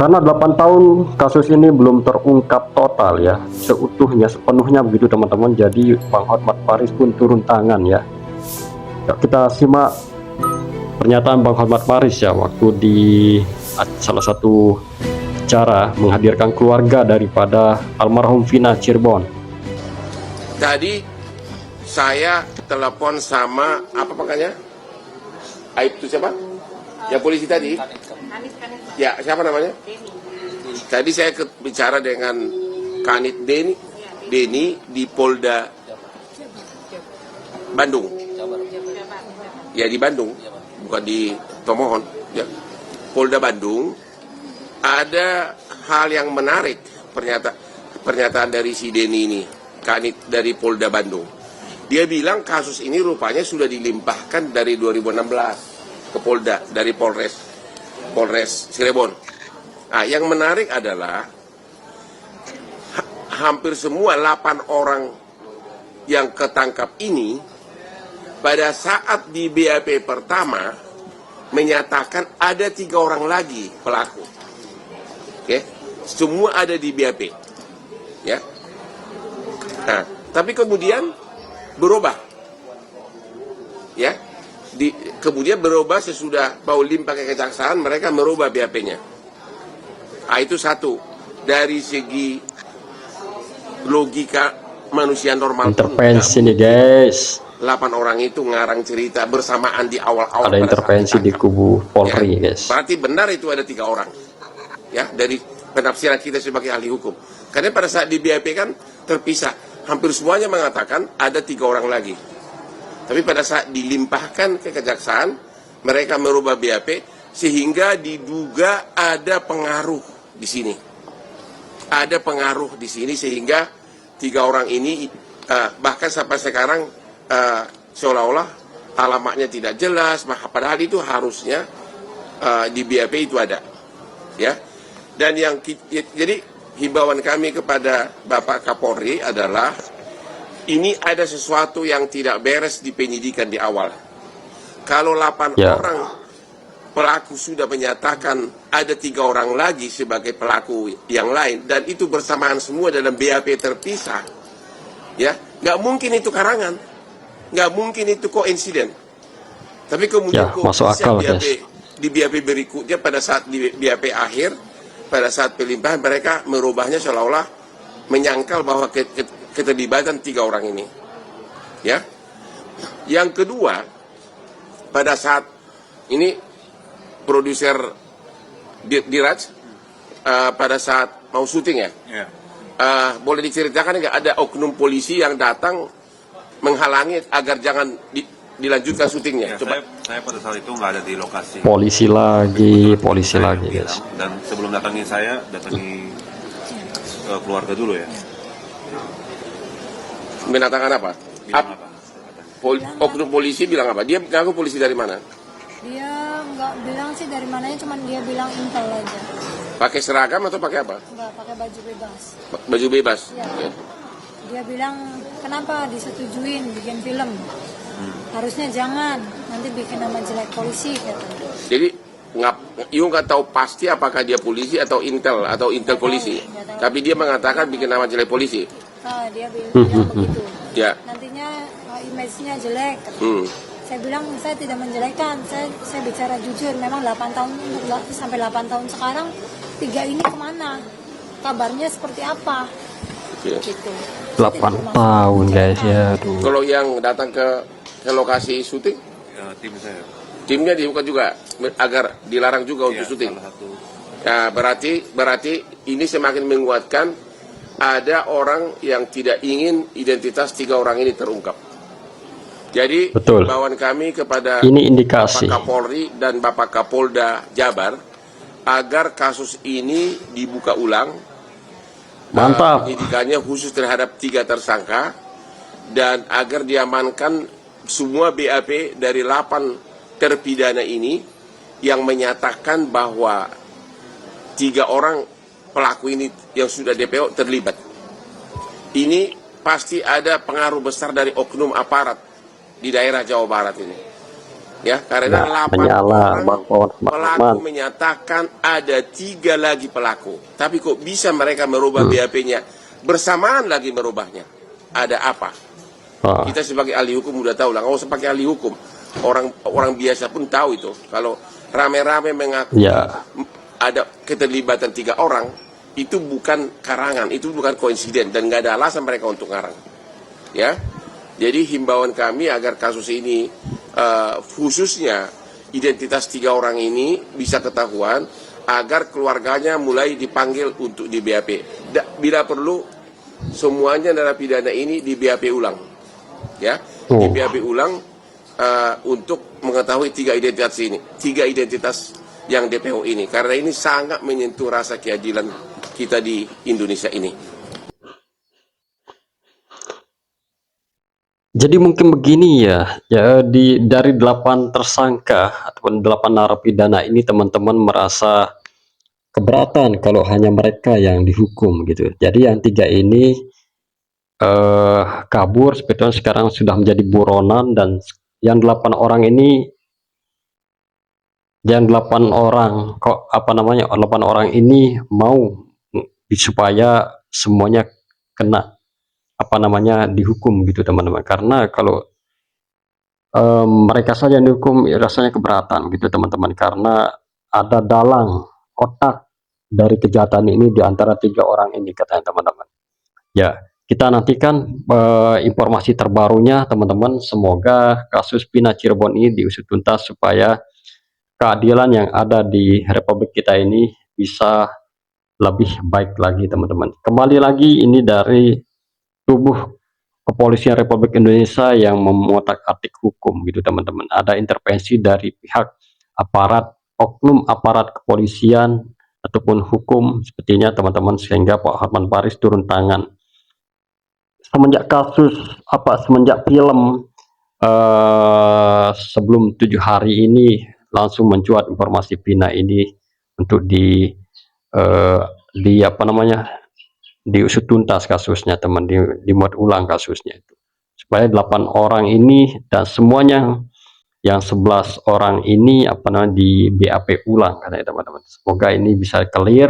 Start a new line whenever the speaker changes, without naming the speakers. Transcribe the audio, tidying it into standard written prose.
Karena 8 tahun kasus ini belum terungkap total ya, seutuhnya, sepenuhnya begitu teman-teman. Jadi Bang Hotmart Paris pun turun tangan ya. Ya, kita simak pernyataan Bang Hotmart Paris ya waktu di salah satu acara menghadirkan keluarga daripada almarhum Vina Cirebon.
Tadi saya telepon sama apa makanya? Aib itu siapa? Yang polisi tadi? Ya, siapa namanya? Tadi saya bicara dengan Kanit Deni di Polda Bandung. Ya di Bandung, bukan di Tomohon. Ya. Polda Bandung ada hal yang menarik pernyataan dari si Deni ini, Kanit dari Polda Bandung. Dia bilang kasus ini rupanya sudah dilimpahkan dari 2016 ke Polda dari Polres Cirebon. Nah, yang menarik adalah hampir semua 8 orang yang ketangkap ini pada saat di BAP pertama menyatakan ada 3 orang lagi pelaku. Oke, semua ada di BAP. Ya. Nah, tapi kemudian berubah. Ya. Kemudian berubah sesudah mau limpah ke kejaksaan, mereka merubah BAP-nya. Nah, itu satu. Dari segi logika manusia normal.
Intervensi nih guys.
8 orang itu ngarang cerita bersamaan di awal-awal.
Ada intervensi di kubu Polri
ya,
guys.
Berarti benar itu ada 3 orang. Ya, dari penafsiran kita sebagai ahli hukum. Karena pada saat di BAP kan terpisah. Hampir semuanya mengatakan ada 3 orang lagi. Tapi pada saat dilimpahkan ke kejaksaan, mereka merubah BAP sehingga diduga ada pengaruh di sini. Ada pengaruh di sini sehingga 3 orang ini bahkan sampai sekarang seolah-olah alamatnya tidak jelas. Padahal itu harusnya di BAP itu ada. Ya. Dan jadi himbauan kami kepada Bapak Kapolri adalah ini ada sesuatu yang tidak beres di penyidikan di awal. Kalau 8 orang pelaku sudah menyatakan ada 3 orang lagi sebagai pelaku yang lain dan itu bersamaan semua dalam BAP terpisah, ya nggak mungkin itu karangan, nggak mungkin itu koinsiden. Tapi kemudian
masuk akal,
di BAP berikutnya pada saat di BAP akhir, pada saat pelimpahan mereka merubahnya seolah-olah menyangkal bahwa keterlibatan 3 orang ini. Ya. Yang kedua, pada saat ini produser Diraj pada saat mau syuting ya. Boleh diceritakan nggak ada oknum polisi yang datang menghalangi agar jangan dilanjutkan syutingnya? Coba.
Saya pada saat itu nggak ada di lokasi.
Polisi lagi guys.
Dan sebelum datangi saya, datangi keluarga dulu ya.
Mengatakan apa? Oknum polisi bilang apa? Dia ngaku polisi dari mana?
Dia nggak bilang sih dari mananya, cuman dia bilang intel aja.
Pakai seragam atau pakai apa?
Nggak, pakai baju bebas.
Baju bebas?
Ya. Dia bilang, kenapa disetujuin bikin film? Harusnya jangan, nanti bikin nama jelek polisi katanya.
Jadi nggak tahu pasti apakah dia polisi atau intel polisi. Tapi dia mengatakan bikin nama jelek polisi.
Dia bilang begitu.
Ya.
Nantinya image-nya jelek. Saya bilang saya tidak menjelekkan, saya bicara jujur. Memang 8 tahun sampai 8 tahun sekarang 3 ini kemana? Kabarnya seperti apa? Gitu.
8 tahun guys ya.
Kalau yang datang ke lokasi syuting,
tim saya.
Timnya dibuka juga agar dilarang juga untuk syuting. Ya, berarti ini semakin menguatkan ada orang yang tidak ingin identitas 3 orang ini terungkap. Jadi himbauan kami kepada
ini indikasi
Bapak Kapolri dan Bapak Kapolda Jabar agar kasus ini dibuka ulang.
Mantap.
Penyidikannya khusus terhadap 3 tersangka dan agar diamankan semua BAP dari 8 terpidana ini yang menyatakan bahwa 3 orang pelaku ini yang sudah DPO terlibat. Ini pasti ada pengaruh besar dari oknum aparat di daerah Jawa Barat ini. Ya, karena
Nah,
8
menyala
orang
Bang Hotmat.
pelaku menyatakan ada 3 lagi pelaku. Tapi kok bisa mereka merubah BAP-nya bersamaan lagi merubahnya? Ada apa?
Ah,
Kita sebagai ahli hukum udah tahu lah, nggak usah pakai ahli hukum. Orang biasa pun tahu itu. Kalau rame-rame mengakui
ya,
ada keterlibatan 3 orang, itu bukan karangan, itu bukan koinsiden dan nggak ada alasan mereka untuk ngarang. Ya, jadi himbauan kami agar kasus ini khususnya identitas 3 orang ini bisa ketahuan agar keluarganya mulai dipanggil untuk di BAP. Bila perlu semuanya narapidana ini di BAP ulang, ya, di BAP ulang untuk mengetahui 3 identitas ini, 3 identitas yang DPO ini, karena ini sangat menyentuh rasa keadilan kita di Indonesia ini.
jadi mungkin begini ya, dari 8 tersangka ataupun 8 narapidana ini teman-teman merasa keberatan kalau hanya mereka yang dihukum gitu. Jadi yang 3 ini kabur, sebetulnya sekarang sudah menjadi buronan, dan yang 8 orang ini, yang 8 orang kok apa namanya 8 orang ini mau supaya semuanya kena apa namanya dihukum gitu teman-teman, karena kalau mereka saja yang dihukum ya rasanya keberatan gitu teman-teman, karena ada dalang otak dari kejahatan ini di antara 3 orang ini katanya teman-teman. Ya, kita nantikan informasi terbarunya teman-teman. Semoga kasus Pina Cirebon ini diusut tuntas supaya keadilan yang ada di Republik kita ini bisa lebih baik lagi teman-teman. Kembali lagi ini dari tubuh Kepolisian Republik Indonesia yang mengotak-atik hukum gitu teman-teman. Ada intervensi dari pihak aparat, oknum aparat kepolisian ataupun hukum sepertinya teman-teman, sehingga Pak Hotman Paris turun tangan. Semenjak film sebelum 7 hari ini langsung mencuat informasi Pina ini untuk di apa namanya diusut tuntas kasusnya teman, dimuat ulang kasusnya itu supaya 8 orang ini dan semuanya yang 11 orang ini apa namanya di BAP ulang katanya teman-teman. Semoga ini bisa clear